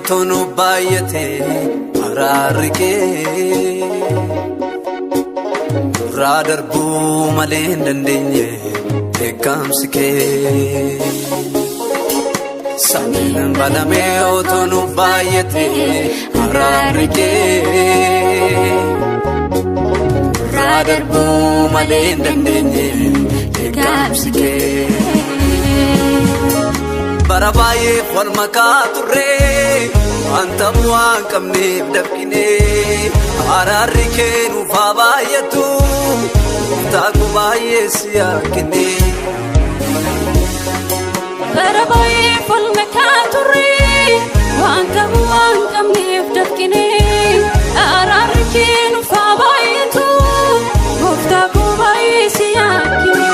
otonu baay'ate araarike duraa darbuu malee hin dandeenye beekamsi kee samiin banamee otonu baay'ate araarike duraa darbuu malee hin dandeenye beekamsi kee bara baay'ee wal makaa turre wanta bu'aa qabneef dafqinee araarri kee nuuf haa baay'atu taakuu baay'ee si yaakine bara baay'ee wal makaa turre wanta bu'aa qabneef dafqinee araarri kee nuuf haa baay'atu taakuu baay'ee si yaakine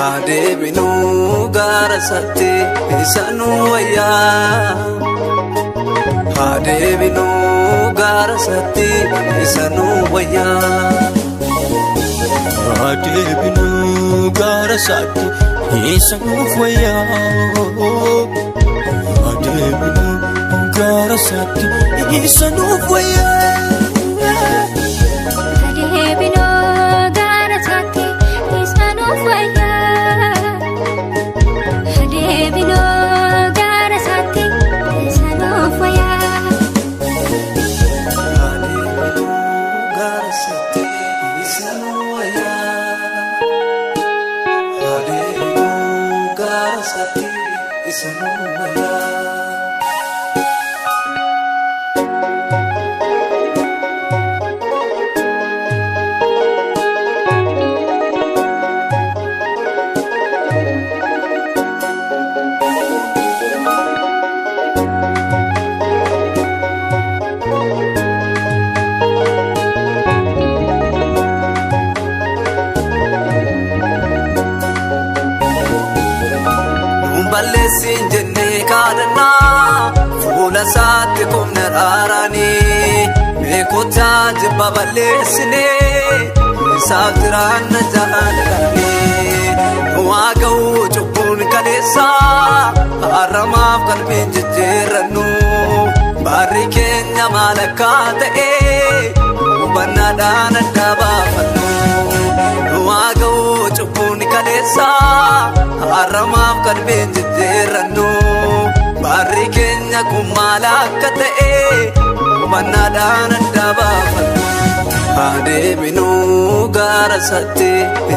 Adebinu gara satti isanu wayyaa Adebinu gara satti isanu wayyaa Adebinu gara satti isanu wayyaa Adebinu gara satti isanu wayyaa Adebinu gara satti isanu wayyaa Balleessin jennee kaadannaa fuula isaatti kumna dhaaranii beekotaa jibba balleessinee isaaf jiraanna jaalatanii nuwaa ga'uu cubbuun kaleessaa haramaaf qalbiin jijjiirrannu baarri keenya maal akka ta'e hubannaadhaan adda baafannu nuwaa ga'uu cubbuun kaleessaa haramaaf qalbiin jijjiirrannu baarri keenya kun maal akka ta'e hubannaadhaan adda baafannu adeeminu gara satti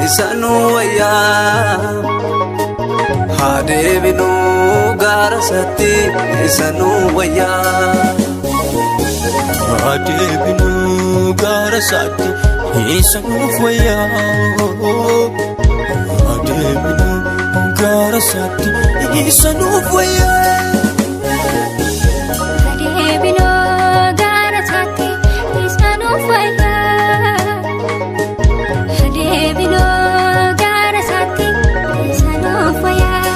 isanu wayyaa adeeminu gara satti isanu wayyaa Adebinu gara satti isanu wayyaa Adebinu gara satti isanu wayyaa Adebinu gara satti isanu wayyaa Adebinu gara satti isanu wayyaa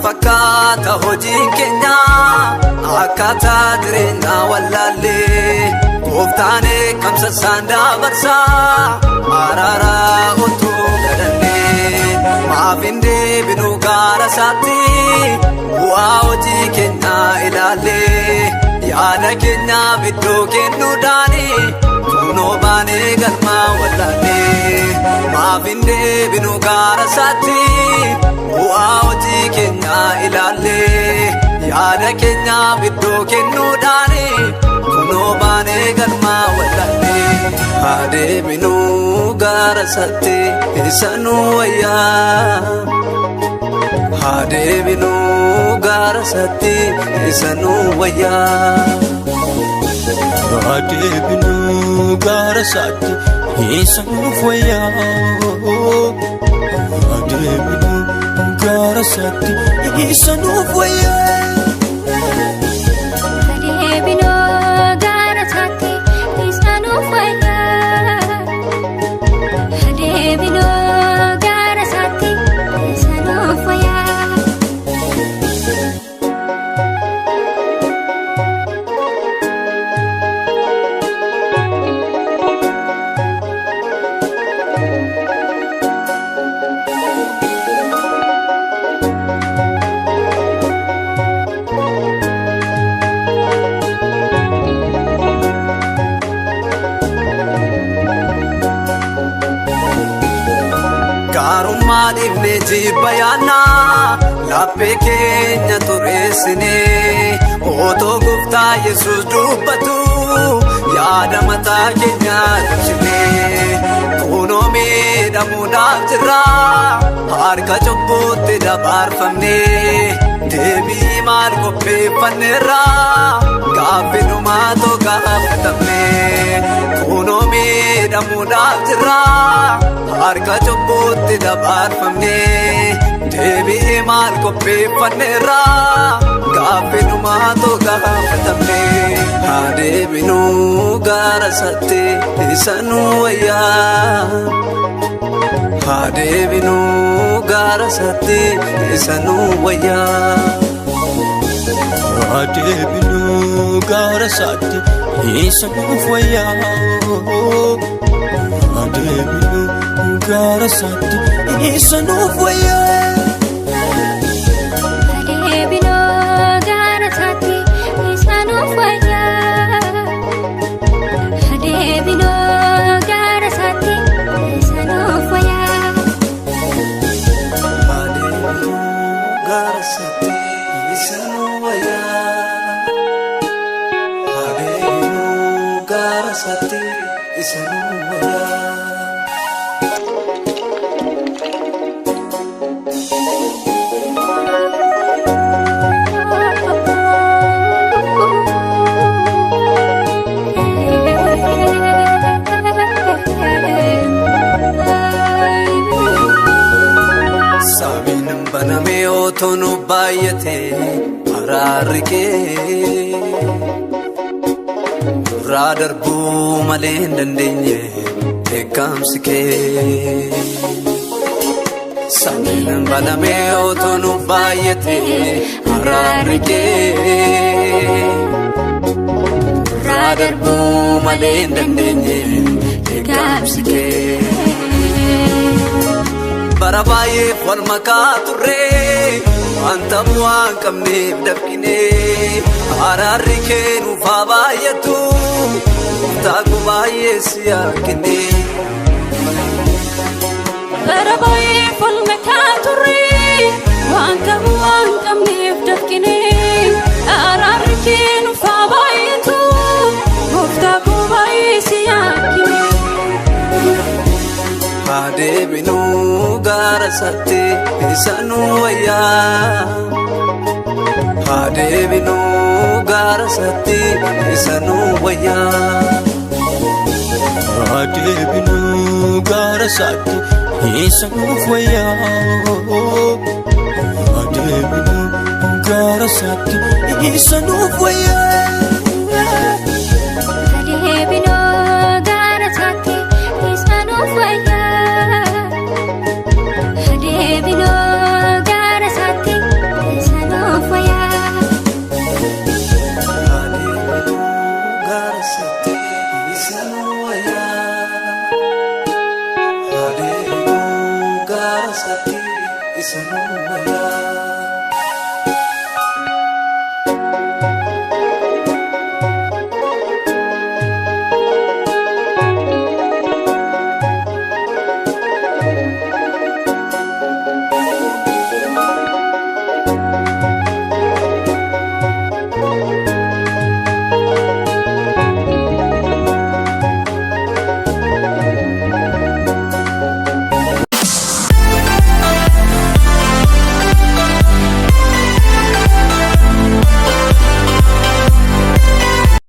Fakkaata hojiin keenya akkaataa jireenya wallaallee gooftaanee kamsa isaan dabarsaa araaraa otoo gadhannee maaf hin deebinu gara isaatti bu'aa hojii keenya ilaallee yaada keenyaaf iddoo kennuudhaani kunoo baanee galmaa wallaallee maaf hin deebinu gara isaatti bu'aa hojii keenya ilaallee yaada keenyaaf iddoo kennuudhaani kunoo baanee galmaa wallaallee adeeminu gara satti isanu wayyaa adeeminu gara satti isanu wayyaa Adebinu gara satti isanu wayyaa Adebinu gara satti isanu wayyaa Adebinu gara maadifne jibbayaana laphee keenya xureessine otoo gooftaa Yesuus dubbatu yaada mataa keenya ibsine kunoo miidhamuudhaaf jirra harka cubbuutti dabarfamne deebii maal qopheeffanneerra gaaffinumaa too gaafatamne kunoo miidhamuudhaaf jirra harka cubbuutti dabarfamne deebii maal qopheeffanneerra gaaffinumaa too gaafatamne haa deebinuu gara isaatti isa nu wayyaa haa deebinuu gara isaatti isa nu wayyaa haa deebinuu gara isaatti isa nu wayyaa haa deebinuu gara isaatti isa nu wayyaa banamee otoo nu baay'ate araarri kee nurraa darbuu malee hin dandeenye beekamsi kee samiin banamee otoo nu baay'ate araarri kee nurraa darbuu malee hin dandeenye beekamsi kee bara baay'ee wal makaa turre wanta bu'aa hin qabneef dafqine araarri kee nuuf haa baay'atu gooftaa koo baay'ee si yaakine bara baay'ee wal makaa turre wanta bu'aa hin qabneef dafqine araarri kee nuuf haa baay'atu gooftaa koo baay'ee si yaakine haa deebinuu gara isaatti isa nu wayyaa haa deebinuu gara isaatti isa nu wayyaa haa deebinuu gara isaatti isa nu wayyaa haa deebinuu gara isaatti isa nu wayyaa It's a